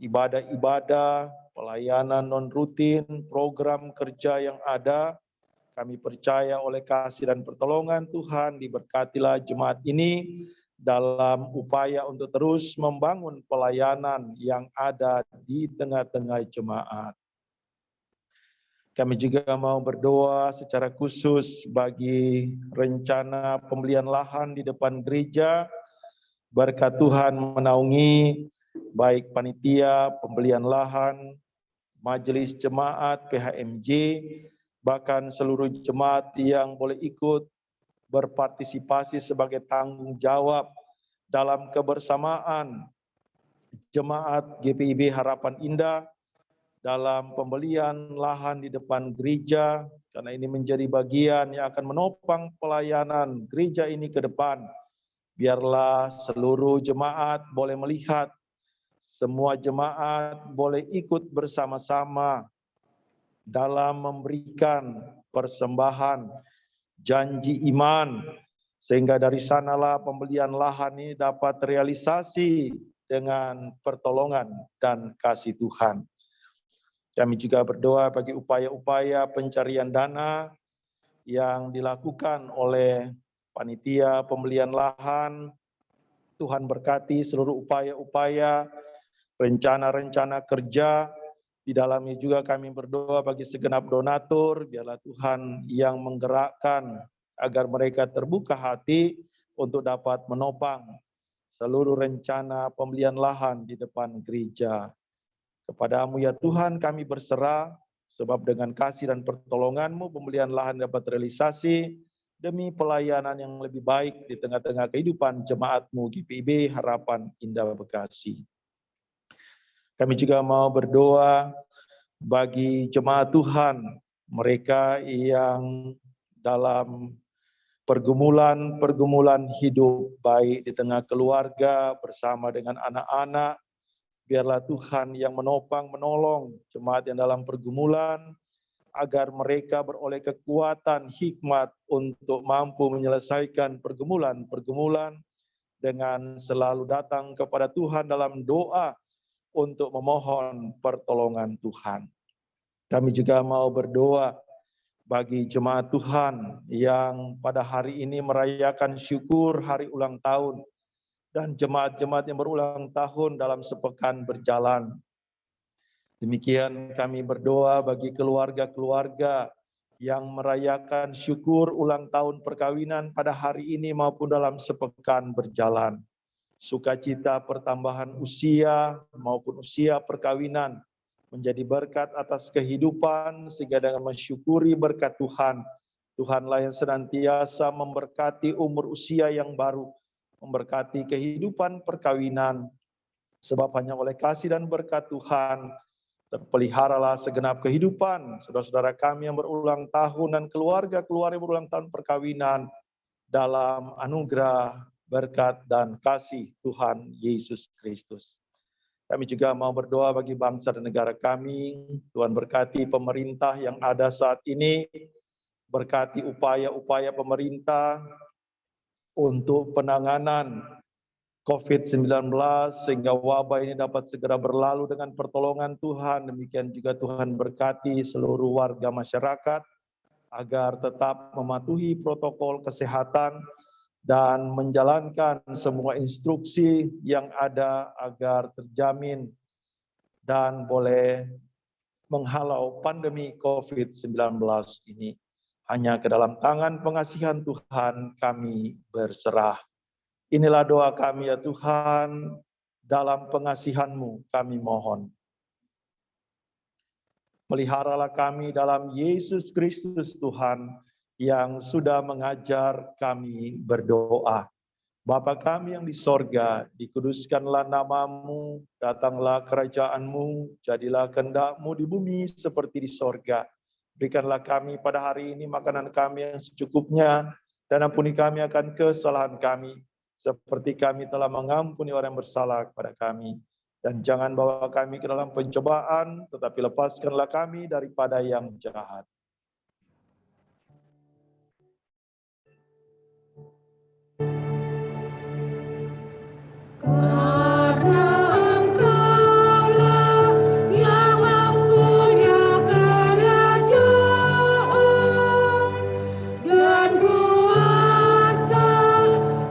ibadah-ibadah, pelayanan non-rutin, program kerja yang ada. Kami percaya oleh kasih dan pertolongan Tuhan, diberkatilah jemaat ini dalam upaya untuk terus membangun pelayanan yang ada di tengah-tengah jemaat. Kami juga mau berdoa secara khusus bagi rencana pembelian lahan di depan gereja. Berkat Tuhan menaungi baik panitia pembelian lahan, majelis jemaat, PHMJ, bahkan seluruh jemaat yang boleh ikut berpartisipasi sebagai tanggung jawab dalam kebersamaan jemaat GPIB Harapan Indah dalam pembelian lahan di depan gereja, karena ini menjadi bagian yang akan menopang pelayanan gereja ini ke depan. Biarlah seluruh jemaat boleh melihat, semua jemaat boleh ikut bersama-sama dalam memberikan persembahan janji iman, sehingga dari sanalah pembelian lahan ini dapat realisasi dengan pertolongan dan kasih Tuhan. Kami juga berdoa bagi upaya-upaya pencarian dana yang dilakukan oleh panitia pembelian lahan. Tuhan berkati seluruh upaya-upaya, rencana-rencana kerja. Di dalamnya juga kami berdoa bagi segenap donatur, biarlah Tuhan yang menggerakkan agar mereka terbuka hati untuk dapat menopang seluruh rencana pembelian lahan di depan gereja. Kepadamu ya Tuhan kami berserah, sebab dengan kasih dan pertolongan-Mu pembelian lahan dapat realisasi demi pelayanan yang lebih baik di tengah-tengah kehidupan jemaat-Mu GPIB Harapan Indah Bekasi. Kami juga mau berdoa bagi jemaat Tuhan, mereka yang dalam pergumulan hidup, baik di tengah keluarga, bersama dengan anak-anak. Biarlah Tuhan yang menopang, menolong jemaat yang dalam pergumulan, agar mereka beroleh kekuatan, hikmat untuk mampu menyelesaikan pergumulan-pergumulan dengan selalu datang kepada Tuhan dalam doa untuk memohon pertolongan Tuhan. Kami juga mau berdoa bagi jemaat Tuhan yang pada hari ini merayakan syukur hari ulang tahun, dan jemaat-jemaat yang berulang tahun dalam sepekan berjalan. Demikian kami berdoa bagi keluarga-keluarga yang merayakan syukur ulang tahun perkawinan pada hari ini maupun dalam sepekan berjalan. Sukacita pertambahan usia maupun usia perkawinan menjadi berkat atas kehidupan, sehingga dengan mensyukuri berkat Tuhan, Tuhanlah yang senantiasa memberkati umur usia yang baru, memberkati kehidupan perkawinan, sebab hanya oleh kasih dan berkat Tuhan terpeliharalah segenap kehidupan saudara-saudara kami yang berulang tahun dan keluarga-keluarga yang berulang tahun perkawinan dalam anugerah, berkat, dan kasih Tuhan Yesus Kristus. Kami juga mau berdoa bagi bangsa dan negara kami. Tuhan berkati pemerintah yang ada saat ini, berkati upaya-upaya pemerintah untuk penanganan COVID-19 sehingga wabah ini dapat segera berlalu dengan pertolongan Tuhan. Demikian juga Tuhan berkati seluruh warga masyarakat agar tetap mematuhi protokol kesehatan dan menjalankan semua instruksi yang ada agar terjamin dan boleh menghalau pandemi COVID-19 ini. Hanya ke dalam tangan pengasihan Tuhan kami berserah. Inilah doa kami ya Tuhan, dalam pengasihan-Mu kami mohon. Peliharalah kami dalam Yesus Kristus Tuhan, yang sudah mengajar kami berdoa. Bapa kami yang di sorga, dikuduskanlah nama-Mu, datanglah kerajaan-Mu, jadilah kehendak-Mu di bumi seperti di sorga. Berikanlah kami pada hari ini makanan kami yang secukupnya, dan ampuni kami akan kesalahan kami, seperti kami telah mengampuni orang yang bersalah kepada kami. Dan jangan bawa kami ke dalam pencobaan, tetapi lepaskanlah kami daripada yang jahat. Karena Engkaulah yang mempunyai kerajaan dan kuasa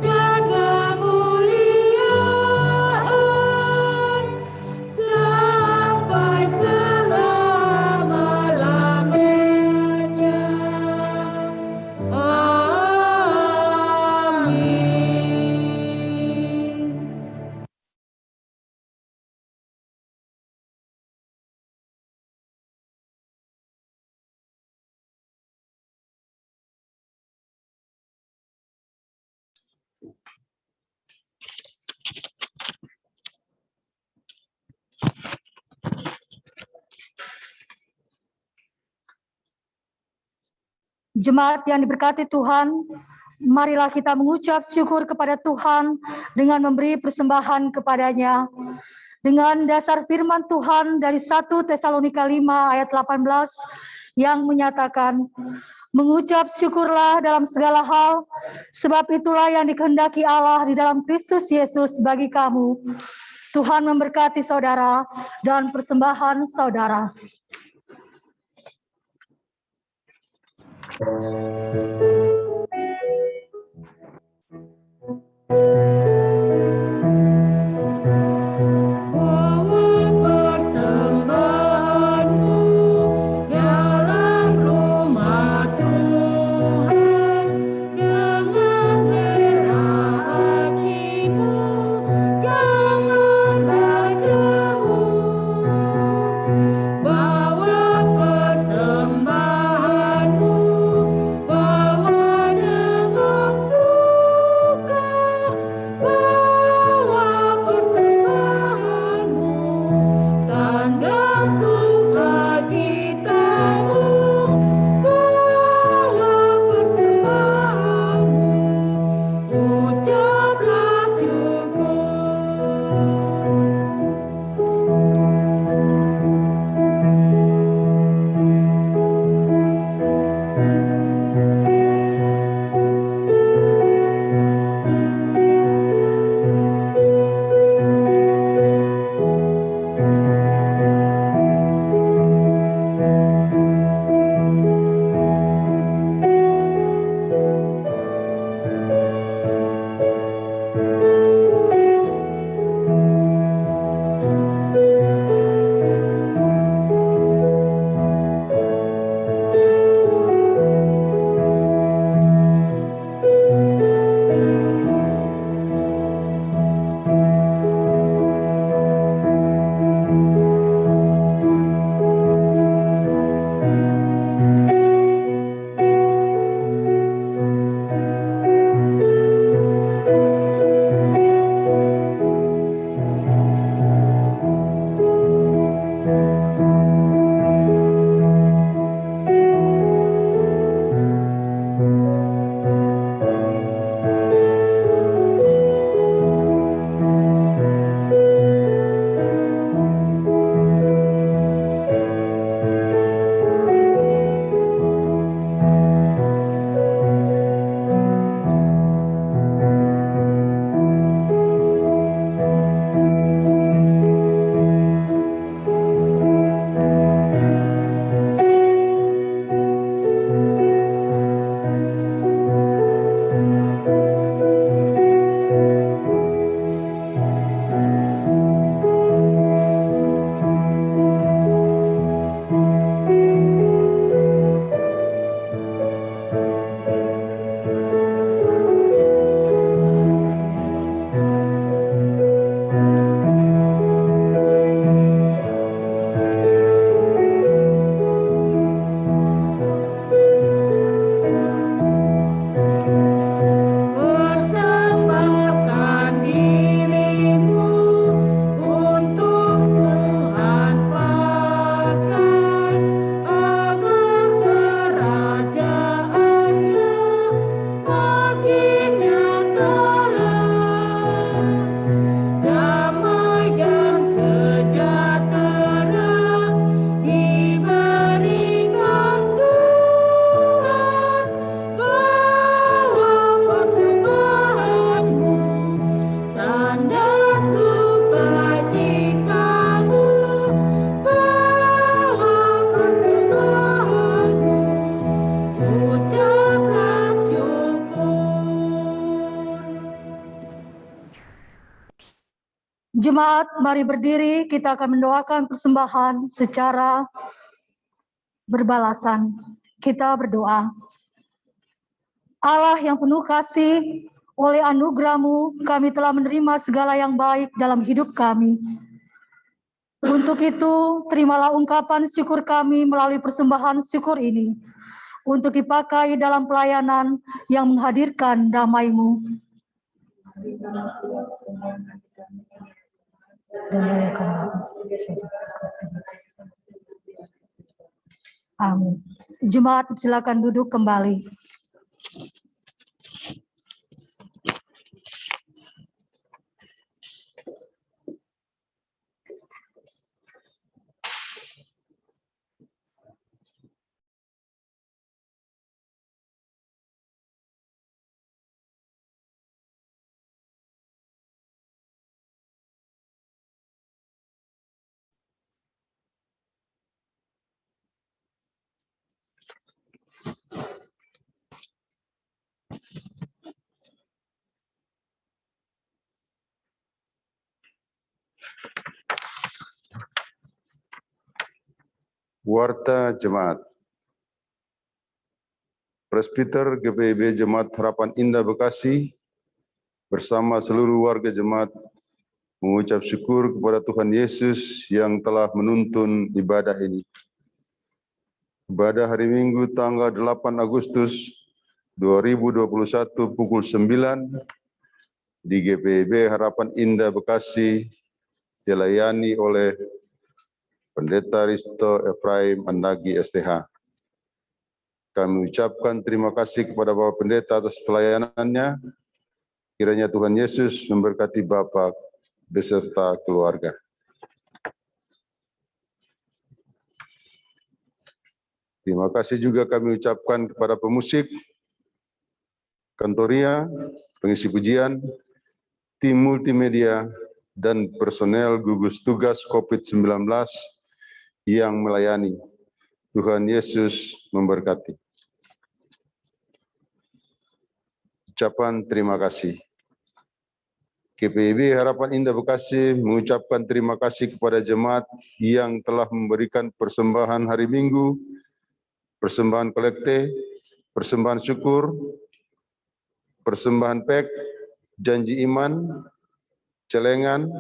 dan kemuliaan sampai selama-lamanya. Amin. Jemaat yang diberkati Tuhan, marilah kita mengucap syukur kepada Tuhan dengan memberi persembahan kepadanya. Dengan dasar firman Tuhan dari 1 Tesalonika 5 ayat 18 yang menyatakan, mengucap syukurlah dalam segala hal, sebab itulah yang dikehendaki Allah di dalam Kristus Yesus bagi kamu. Tuhan memberkati saudara dan persembahan saudara. Bawa persembahanmu dalam rumah Tuhan dengan rela hatimu, janganlah jauh. Bawa persembahanmu, bawa dengan suka Jemaat, mari berdiri, kita akan mendoakan persembahan secara berbalasan. Kita berdoa. Allah yang penuh kasih, oleh anugerah-Mu kami telah menerima segala yang baik dalam hidup kami. Untuk itu, terimalah ungkapan syukur kami melalui persembahan syukur ini, untuk dipakai dalam pelayanan yang menghadirkan damai-Mu. Amin. Jemaat, silakan duduk kembali. Warta Jemaat. Presbiter GPIB Jemaat Harapan Indah Bekasi bersama seluruh warga jemaat mengucap syukur kepada Tuhan Yesus yang telah menuntun ibadah ini. Ibadah hari Minggu tanggal 8 Agustus 2021 pukul 9 di GPIB Harapan Indah Bekasi dilayani oleh Pendeta Risto Efraim Andagi STH. Kami ucapkan terima kasih kepada Bapak Pendeta atas pelayanannya. Kiranya Tuhan Yesus memberkati Bapak beserta keluarga. Terima kasih juga kami ucapkan kepada pemusik, kantoria, pengisi pujian, tim multimedia, dan personel gugus tugas COVID-19 yang melayani. Tuhan Yesus memberkati. Ucapan terima kasih. GPIB Harapan Indah Bekasi mengucapkan terima kasih kepada jemaat yang telah memberikan persembahan hari Minggu, persembahan kolekte, persembahan syukur, persembahan pek, janji iman, celengan,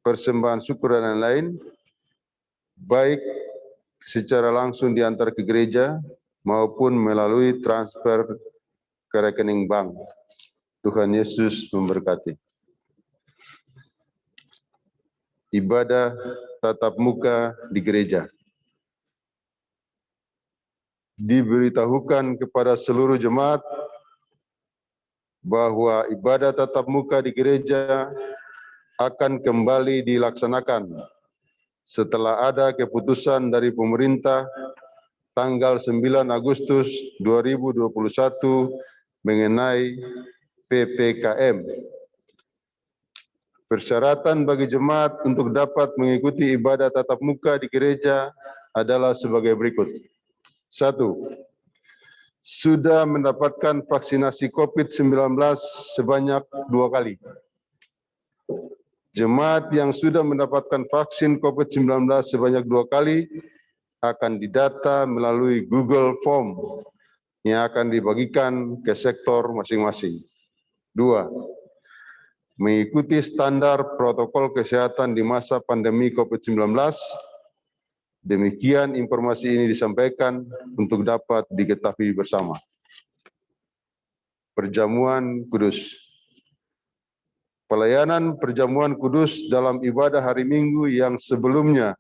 persembahan syukur dan lain-lain, baik secara langsung diantar ke gereja maupun melalui transfer ke rekening bank. Tuhan Yesus memberkati. Ibadah tatap muka di gereja. Diberitahukan kepada seluruh jemaat bahwa ibadah tatap muka di gereja akan kembali dilaksanakan setelah ada keputusan dari pemerintah tanggal 9 Agustus 2021 mengenai PPKM. Persyaratan bagi jemaat untuk dapat mengikuti ibadah tatap muka di gereja adalah sebagai berikut. 1. Sudah mendapatkan vaksinasi COVID-19 sebanyak 2 kali. Jemaat yang sudah mendapatkan vaksin COVID-19 sebanyak 2 kali akan didata melalui Google Form yang akan dibagikan ke sektor masing-masing. 2. Mengikuti standar protokol kesehatan di masa pandemi COVID-19. Demikian informasi ini disampaikan untuk dapat diketahui bersama. Perjamuan Kudus. Pelayanan perjamuan kudus dalam ibadah hari Minggu yang sebelumnya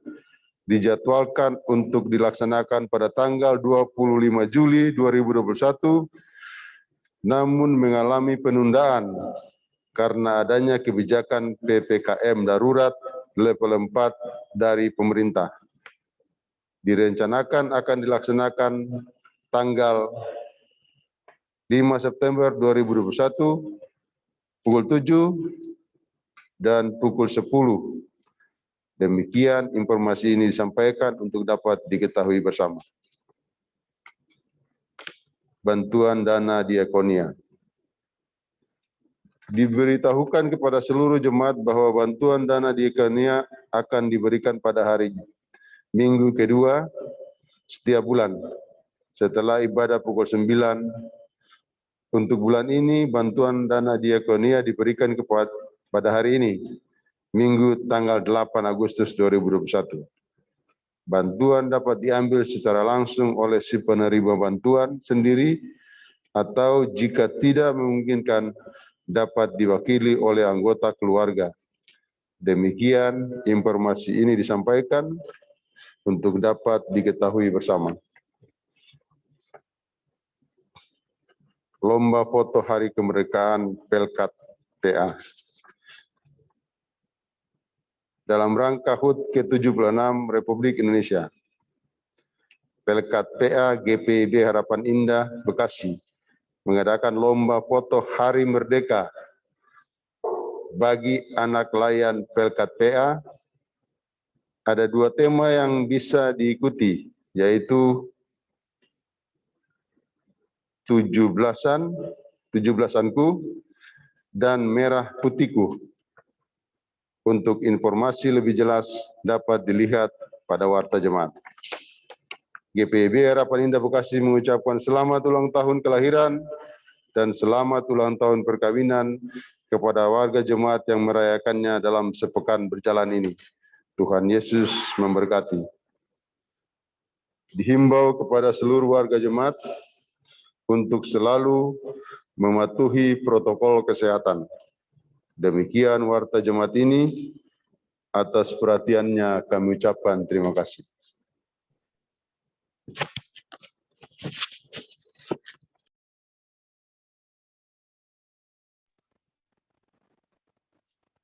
dijadwalkan untuk dilaksanakan pada tanggal 25 Juli 2021, namun mengalami penundaan karena adanya kebijakan PPKM darurat level 4 dari pemerintah. Direncanakan akan dilaksanakan tanggal 5 September 2021, pukul 7 dan pukul 10. Demikian informasi ini disampaikan untuk dapat diketahui bersama. Bantuan dana diakonia. Diberitahukan kepada seluruh jemaat bahwa bantuan dana diakonia akan diberikan pada hari Minggu kedua setiap bulan setelah ibadah pukul 9. Untuk bulan ini, bantuan dana diakonia diberikan pada hari ini, Minggu tanggal 8 Agustus 2021. Bantuan dapat diambil secara langsung oleh si penerima bantuan sendiri atau jika tidak memungkinkan dapat diwakili oleh anggota keluarga. Demikian informasi ini disampaikan untuk dapat diketahui bersama. Lomba foto Hari Kemerdekaan Pelkat PA. Dalam rangka HUT ke-76 Republik Indonesia, Pelkat PA GPIB Harapan Indah Bekasi mengadakan lomba foto Hari Merdeka bagi anak layan Pelkat PA. Ada 2 tema yang bisa diikuti, yaitu 17-anku dan merah putihku. Untuk informasi lebih jelas dapat dilihat pada warta jemaat. GPIB Harapan Indah Bekasi mengucapkan selamat ulang tahun kelahiran dan selamat ulang tahun perkawinan kepada warga jemaat yang merayakannya dalam sepekan berjalan ini. Tuhan Yesus memberkati. Dihimbau kepada seluruh warga jemaat untuk selalu mematuhi protokol kesehatan. Demikian warta jemaat ini, atas perhatiannya kami ucapkan terima kasih.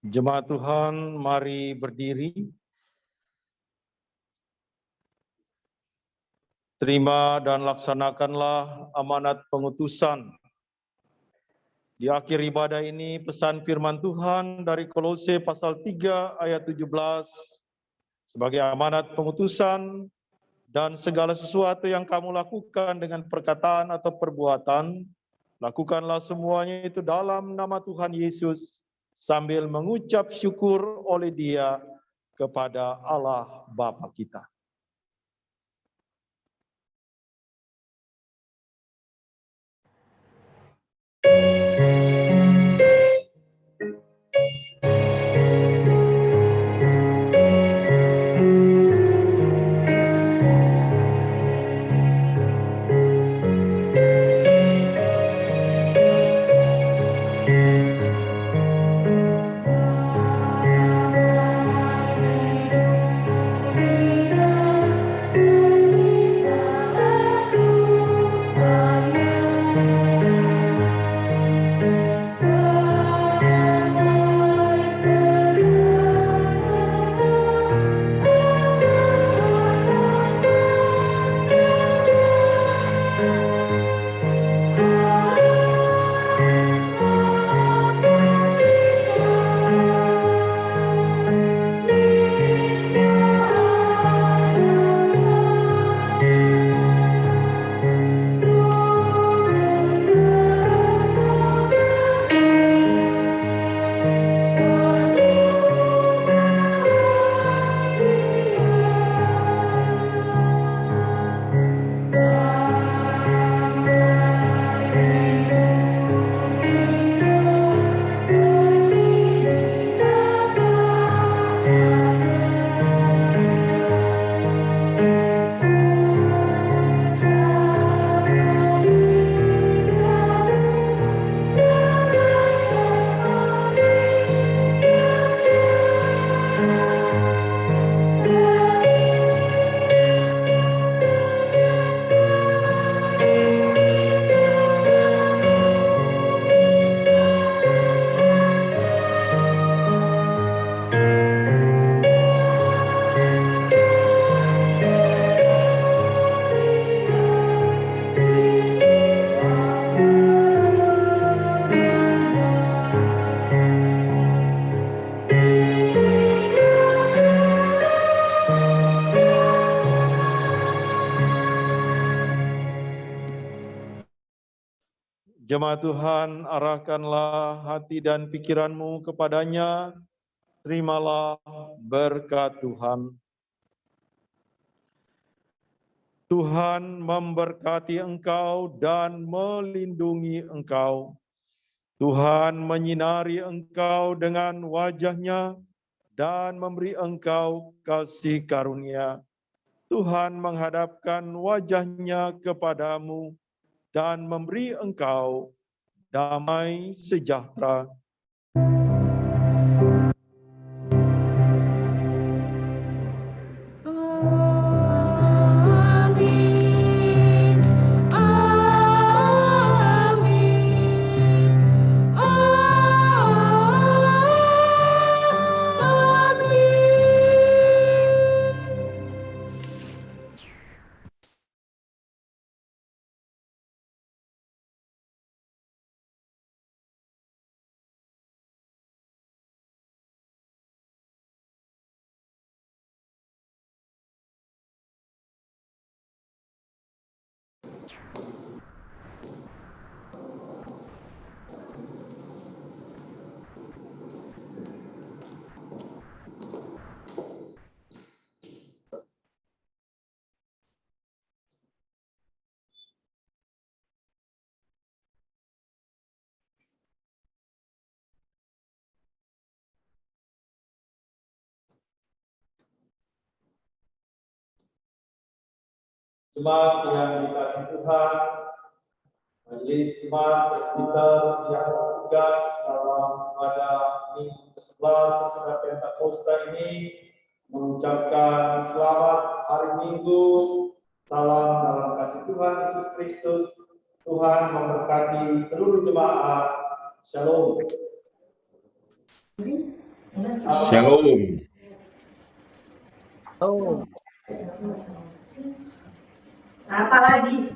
Jemaat Tuhan, mari berdiri. Terima dan laksanakanlah amanat pengutusan. Di akhir ibadah ini, pesan firman Tuhan dari Kolose pasal 3 ayat 17 sebagai amanat pengutusan, dan segala sesuatu yang kamu lakukan dengan perkataan atau perbuatan, lakukanlah semuanya itu dalam nama Tuhan Yesus sambil mengucap syukur oleh Dia kepada Allah Bapa kita. Jemaat Tuhan, arahkanlah hati dan pikiranmu kepadanya. Terimalah berkat Tuhan. Tuhan memberkati engkau dan melindungi engkau. Tuhan menyinari engkau dengan wajah-Nya dan memberi engkau kasih karunia. Tuhan menghadapkan wajah-Nya kepadamu dan memberi engkau damai sejahtera. Amin. Amin. Amin. Jemaat yang dikasihi Tuhan, Majelis Jemaat Presbiter yang bertugas dalam pada minggu ke-11 sesudah Pentakosta ini mengucapkan selamat hari Minggu, salam dalam kasih Tuhan Yesus Kristus. Tuhan memberkati seluruh jemaat. Shalom. Shalom. Apa lagi?